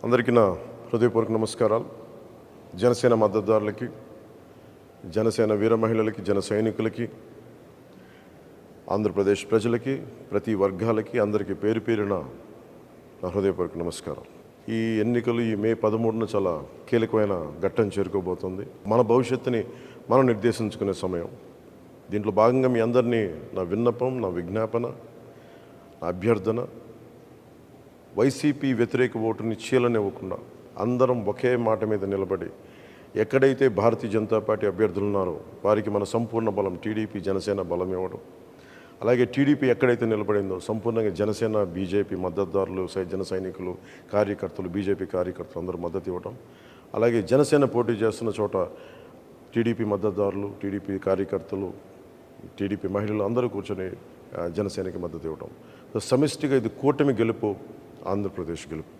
అందరికీ నా హృదయపూర్వక నమస్కారాలు. జనసేన మద్దతుదారులకి, జనసేన వీర మహిళలకి, జన సైనికులకి, ఆంధ్రప్రదేశ్ ప్రజలకి, ప్రతి వర్గాలకి అందరికీ పేరు పేరున నా హృదయపూర్వక నమస్కారాలు. ఈ ఎన్నికలు ఈ మే 13న చాలా కీలకమైన ఘట్టం చేరుకోబోతుంది. మన భవిష్యత్తుని మనం నిర్దేశించుకునే సమయం. దీంట్లో భాగంగా మీ అందరినీ నా విన్నపం, నా విజ్ఞాపన, నా అభ్యర్థన, వైసీపీ వ్యతిరేక ఓటుని చీలనివ్వకుండా అందరం ఒకే మాట మీద నిలబడి ఎక్కడైతే భారతీయ జనతా పార్టీ అభ్యర్థులు ఉన్నారో వారికి మన సంపూర్ణ బలం టీడీపీ జనసేన బలం ఇవ్వడం, అలాగే టీడీపీ ఎక్కడైతే నిలబడిందో సంపూర్ణంగా జనసేన బీజేపీ మద్దతుదారులు, జన సైనికులు, కార్యకర్తలు, బీజేపీ కార్యకర్తలు అందరూ మద్దతు ఇవ్వడం, అలాగే జనసేన పోటీ చేస్తున్న చోట టీడీపీ మద్దతుదారులు, టీడీపీ కార్యకర్తలు, టీడీపీ మహిళలు అందరూ కూర్చొని జనసేనకి మద్దతు ఇవ్వడం. సమిష్టిగా ఇది కూటమి గెలుపు, ఆంధ్రప్రదేశ్ గెలుపు.